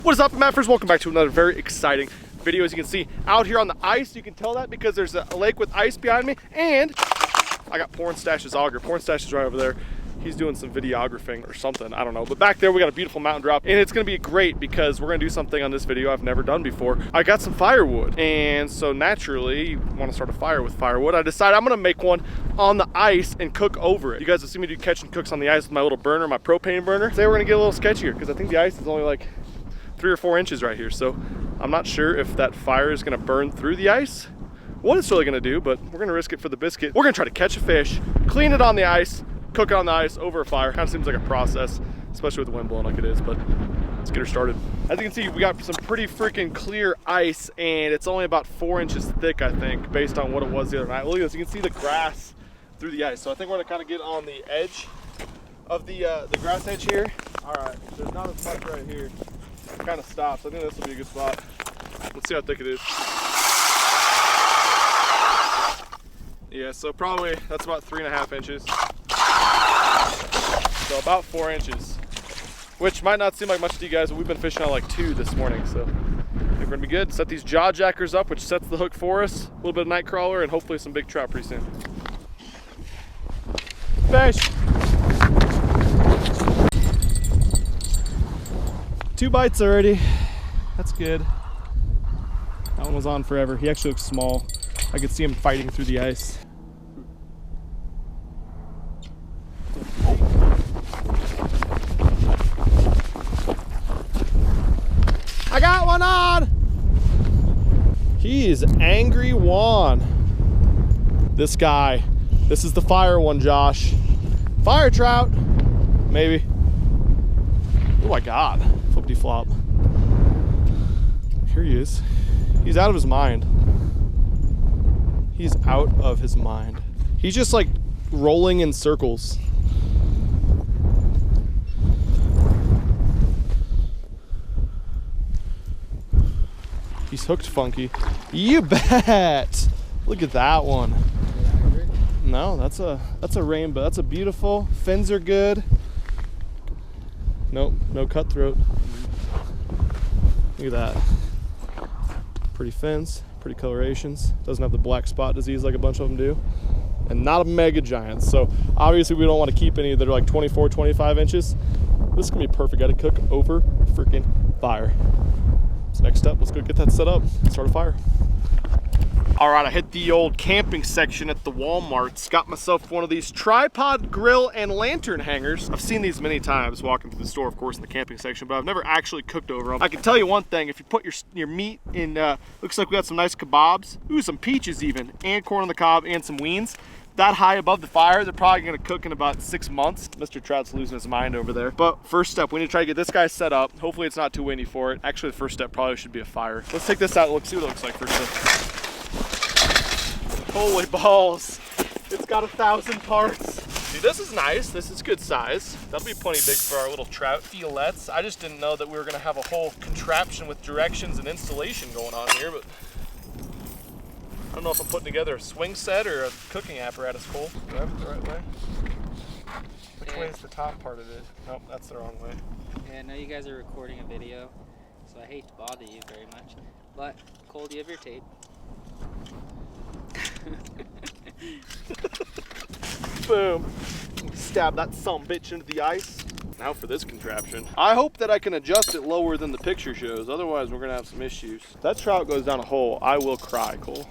What is up, Maffers? Welcome back to another very exciting video. As you can see out here on the ice, you can tell that because there's a lake with ice behind me, and I got Porn Stash's auger. Porn Stash is right over there. He's doing some videographing or something, I don't know. But back there we got a beautiful mountain drop, and it's gonna be great because we're gonna do something on this video I've never done before. I got some firewood, and so naturally you wanna start a fire with firewood. I decided I'm gonna make one on the ice and cook over it. You guys have seen me do catch and cooks on the ice with my little burner, my propane burner. Today we're gonna get a little sketchier because I think the ice is only like 3 or 4 inches right here. So I'm not sure if that fire is gonna burn through the ice, what it's really gonna do, but we're gonna risk it for the biscuit. We're gonna try to catch a fish, clean it on the ice, cook it on the ice over a fire. Kind of seems like a process, especially with the wind blowing like it is, but let's get her started. As you can see, we got some pretty freaking clear ice, and it's only about 4 inches thick, I think, based on what it was the other night. Look at this, you can see the grass through the ice. So I think we're gonna kind of get on the edge of the grass edge here. All right, there's not as much right here. It kind of stops. I think this will be a good spot. Let's see how thick it is. Yeah, so probably that's about 3.5 inches. So about 4 inches, which might not seem like much to you guys, but we've been fishing on like 2 this morning, so I think we're gonna be good. Set these jaw jackers up, which sets the hook for us. A little bit of night crawler, and hopefully some big trout pretty soon. Fish! 2 bites already. That's good. That one was on forever. He actually looks small. I could see him fighting through the ice. I got one on! He is Angry Juan. This guy. This is the fire one, Josh. Fire trout. Maybe. Oh my God. Flippity flop. Here he is. He's out of his mind. He's out of his mind. He's just like rolling in circles. He's hooked funky. You bet. Look at that one. No, that's a rainbow. That's a beautiful. Fins are good. Nope, no cutthroat. Look at that. Pretty fins, pretty colorations. Doesn't have the black spot disease like a bunch of them do. And not a mega giant. So obviously we don't want to keep any that are like 24, 25 inches. This is gonna be perfect. Gotta cook over freaking fire. So next up, let's go get that set up, start a fire. All right, I hit the old camping section at the Walmart's. Got myself one of these tripod grill and lantern hangers. I've seen these many times walking through the store, of course, in the camping section, but I've never actually cooked over them. I can tell you one thing, if you put your meat in, looks like we got some nice kebabs, ooh, some peaches even, and corn on the cob, and some weens, that high above the fire, they're probably gonna cook in about 6 months. Mr. Trout's losing his mind over there. But first step, we need to try to get this guy set up. Hopefully it's not too windy for it. Actually, the first step probably should be a fire. Let's take this out and see what it looks like first step. Holy balls. It's got 1,000 parts. Dude, this is nice. This is good size. That'll be plenty big for our little trout fillets. I just didn't know that we were gonna have a whole contraption with directions and installation going on here, but I don't know if I'm putting together a swing set or a cooking apparatus, Cole. Do I have it the right way? Which way is the top part of it? Nope, that's the wrong way. Yeah, I know you guys are recording a video, so I hate to bother you very much. But, Cole, do you have your tape? Boom. Stab that sumbitch into the ice. Now for this contraption. I hope that I can adjust it lower than the picture shows, otherwise we're gonna have some issues. If that trout goes down a hole, I will cry, Cole.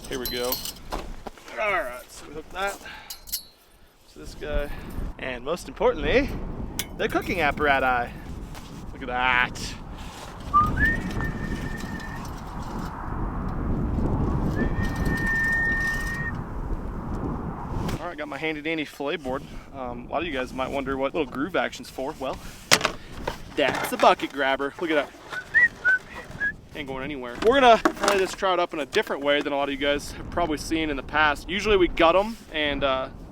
Here we go. All right, so we hook that to this guy. And most importantly, the cooking apparatus. Look at that. All right, got my handy dandy fillet board. A lot of you guys might wonder what little groove action's for. Well, that's a bucket grabber. Look at that. Ain't going anywhere. We're gonna fillet this trout up in a different way than a lot of you guys have probably seen in the past. Usually we gut them and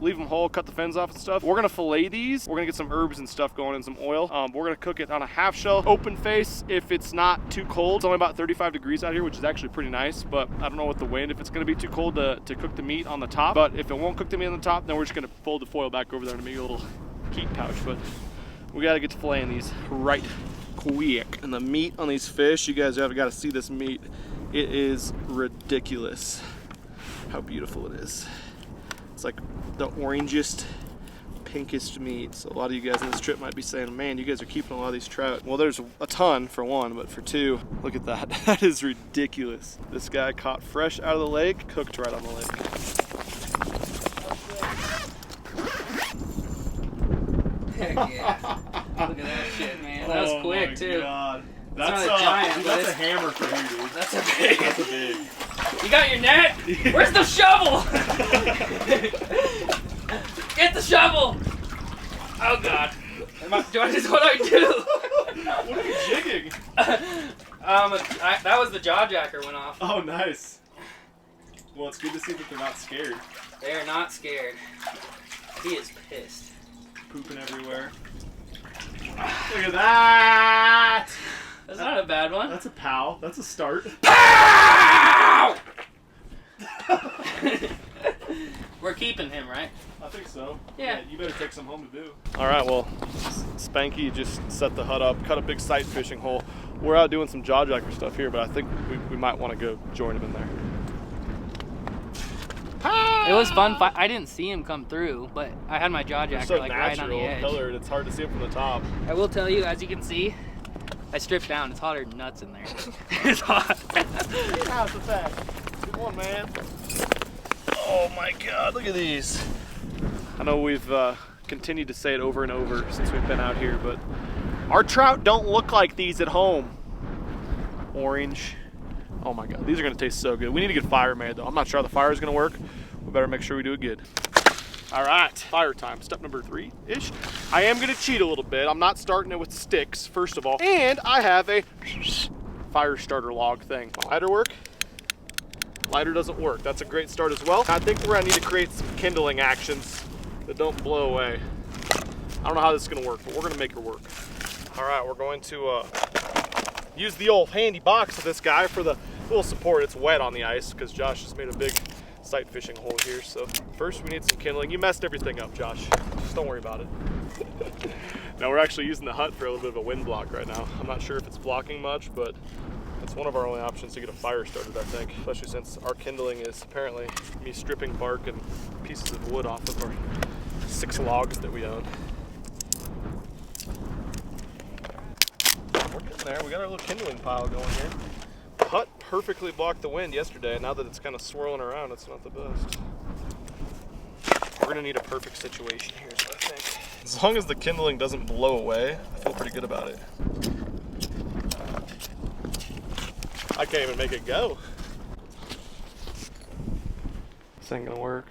leave them whole, cut the fins off and stuff. We're gonna fillet these. We're gonna get some herbs and stuff going and some oil. We're gonna cook it on a half shell, open face if it's not too cold. It's only about 35 degrees out here, which is actually pretty nice, but I don't know with the wind if it's gonna be too cold to cook the meat on the top. But if it won't cook the meat on the top, then we're just gonna fold the foil back over there to make a little heat pouch. But we gotta get to filleting these right quick. And the meat on these fish, you guys have got to see this meat. It is ridiculous how beautiful it is. It's like the orangest, pinkest meat. So a lot of you guys on this trip might be saying, man, you guys are keeping a lot of these trout. Well, there's a ton for one, but for two, look at that. That is ridiculous. This guy caught fresh out of the lake, cooked right on the lake. Heck yeah. Look at that shit, man. That was quick, too. God. That's not a giant, that's a hammer for you, dude. That's a big. That's a big. You got your net? Where's the shovel? Get the shovel! Oh God. What do I do? What are you jigging? That was the jaw jacker went off. Oh, nice. Well, it's good to see that they're not scared. They're not scared. He is pissed. Pooping everywhere. Look at that! That's not a bad one. That's a pow. That's a start. Pow! We're keeping him, right? I think so. Yeah. You better take some home to do. All right, well, Spanky just set the hut up, cut a big sight fishing hole. We're out doing some jaw jacker stuff here, but I think we might want to go join him in there. It was fun. I didn't see him come through, but I had my jaw jacker so like right on the edge. Colored, it's hard to see him from the top. I will tell you, as you can see, I stripped down. It's hotter than nuts in there. It's hot. How's the fact? Good one, man. Oh my God, look at these. I know we've continued to say it over and over since we've been out here, but our trout don't look like these at home. Orange. Oh my God, these are gonna taste so good. We need to get fire made though. I'm not sure how the fire is gonna work. We better make sure we do it good. All right, fire time, step number 3-ish. I am gonna cheat a little bit. I'm not starting it with sticks, first of all. And I have a fire starter log thing. Lighter work? Lighter doesn't work. That's a great start as well. I think we're gonna need to create some kindling actions that don't blow away. I don't know how this is gonna work, but we're gonna make it work. All right, we're going to use the old handy box of this guy for the little support. It's wet on the ice because Josh just made a big sight fishing hole here. So first we need some kindling. You messed everything up, Josh. Just don't worry about it. Now we're actually using the hut for a little bit of a wind block right now. I'm not sure if it's blocking much, but it's one of our only options to get a fire started, I think. Especially since our kindling is apparently me stripping bark and pieces of wood off of our 6 logs that we own. We're getting there. We got our little kindling pile going here. The hut perfectly blocked the wind yesterday, and now that it's kind of swirling around, it's not the best. We're gonna need a perfect situation here, so I think. As long as the kindling doesn't blow away, I feel pretty good about it. I can't even make it go. This ain't gonna work.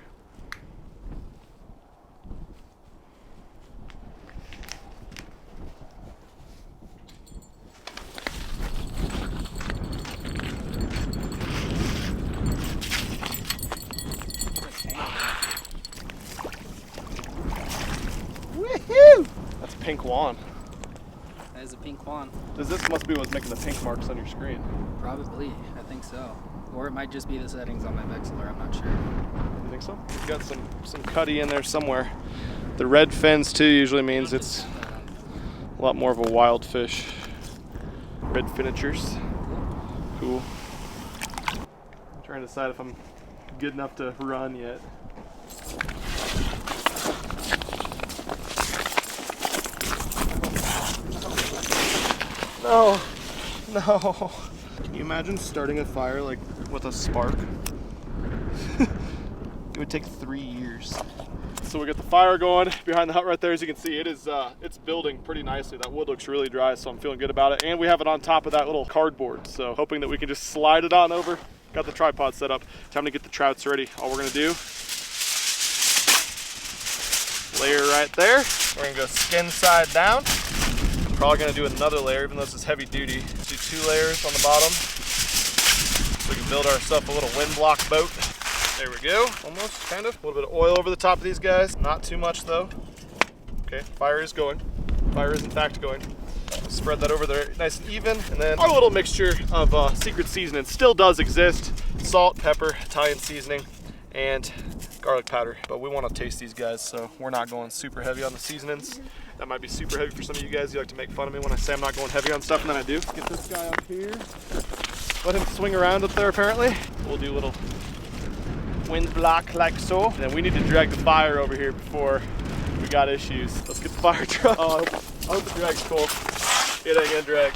Woohoo! That's a pink wand. That is a pink wand. This must be what's making the pink marks on your screen. Probably, I think so. Or it might just be the settings on my Vexillor, I'm not sure. You think so? We've got some cutty in there somewhere. The red fins too usually means it's a lot more of a wild fish. Red finishers. Cool. I'm trying to decide if I'm good enough to run yet. No, no. Can you imagine starting a fire like with a spark? It would take 3 years. So we got the fire going behind the hut right there. As you can see, it's building pretty nicely. That wood looks really dry, so I'm feeling good about it. And we have it on top of that little cardboard, so hoping that we can just slide it on over. Got the tripod set up. Time to get the trouts ready. All we're gonna do, layer right there. We're gonna go skin side down. Probably gonna do another layer, even though this is heavy duty. Let's do 2 layers on the bottom. So we can build ourselves a little wind block boat. There we go, almost, kind of. A little bit of oil over the top of these guys. Not too much though. Okay, fire is going. Fire is in fact going. Spread that over there nice and even. And then our little mixture of secret seasoning still does exist. Salt, pepper, Italian seasoning, and garlic powder. But we wanna taste these guys, so we're not going super heavy on the seasonings. That might be super heavy for some of you guys. You like to make fun of me when I say I'm not going heavy on stuff, and then I do. Get this guy up here. Let him swing around up there, apparently. We'll do a little wind block like so. And then we need to drag the fire over here before we got issues. Let's get the fire truck. Oh, I hope the drag's cool. It ain't gonna drag.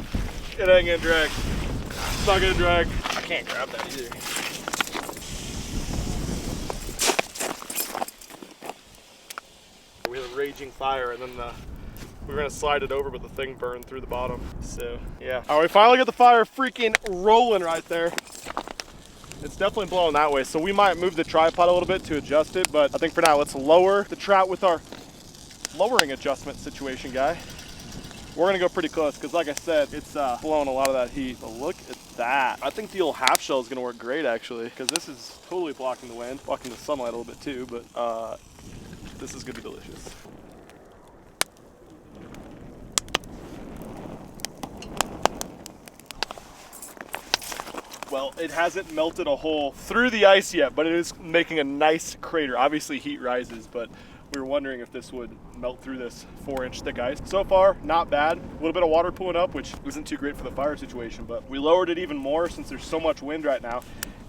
It ain't gonna drag. It's not gonna drag. I can't grab that either. We had a raging fire, and then we were gonna slide it over, but the thing burned through the bottom. So yeah. All right, we finally got the fire freaking rolling right there. It's definitely blowing that way, so we might move the tripod a little bit to adjust it, but I think for now, let's lower the trout with our lowering adjustment situation, guy. We're gonna go pretty close, because like I said, it's blowing a lot of that heat. But look at that. I think the old half shell is gonna work great, actually, because this is totally blocking the wind, blocking the sunlight a little bit too, but this is gonna be delicious. Well, it hasn't melted a hole through the ice yet, but it is making a nice crater. Obviously heat rises, but we were wondering if this would melt through this 4-inch thick ice. So far, not bad. A little bit of water pulling up, which isn't too great for the fire situation, but we lowered it even more since there's so much wind right now.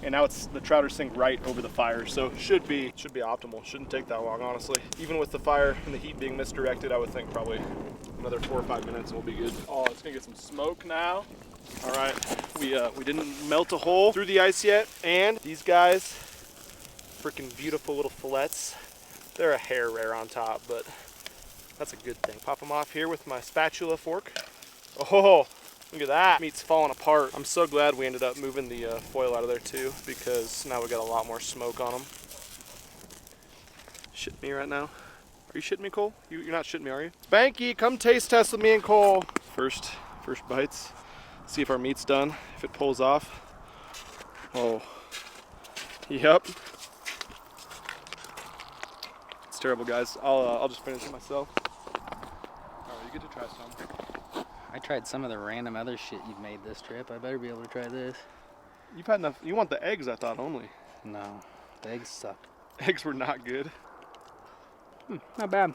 And now the trout are sitting right over the fire, so should be optimal. Shouldn't take that long, honestly. Even with the fire and the heat being misdirected, I would think probably another 4 or 5 minutes and we'll be good. Oh, it's gonna get some smoke now. All right, we didn't melt a hole through the ice yet, and these guys, freaking beautiful little fillets. They're a hair rare on top, but that's a good thing. Pop them off here with my spatula fork. Oh, look at that. Meat's falling apart. I'm so glad we ended up moving the foil out of there too, because now we got a lot more smoke on them. Shitting me right now? Are you shitting me, Cole? You're not shitting me, are you? Banky, come taste test with me and Cole. First bites. See if our meat's done, if it pulls off. Oh, yep. It's terrible, guys. I'll just finish it myself. All right, you get to try some. I tried some of the random other shit you've made this trip. I better be able to try this. You've had enough. You want the eggs, I thought, only. No, the eggs suck. Eggs were not good. Not bad.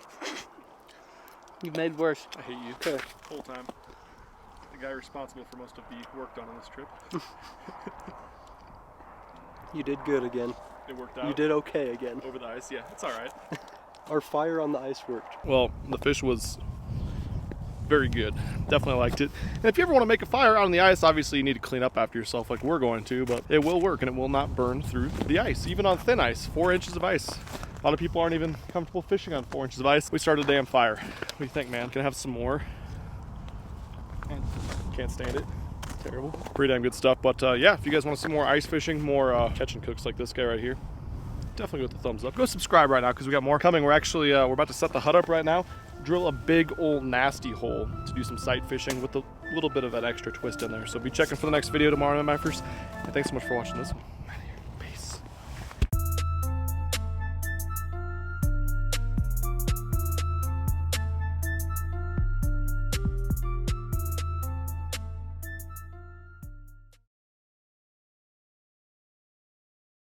You've made worse. I hate you. Okay. Whole time. The guy responsible for most of the work done on this trip. You did good again. It worked out. You did okay again. Over the ice, yeah, it's all right. Our fire on the ice worked. Well, the fish was very good. Definitely liked it. And if you ever want to make a fire out on the ice, obviously you need to clean up after yourself like we're going to, but it will work and it will not burn through the ice, even on thin ice, 4 inches of ice. A lot of people aren't even comfortable fishing on 4 inches of ice. We started a damn fire. What do you think, man? Gonna have some more? Can't stand it. It's terrible. Pretty damn good stuff. But yeah, if you guys want to see more ice fishing, more catch and cooks like this guy right here, definitely go with the thumbs up. Go subscribe right now because we got more coming. We're actually we're about to set the hut up right now, drill a big old nasty hole to do some sight fishing with a little bit of that extra twist in there. So be checking for the next video tomorrow, MFers. And thanks so much for watching this one.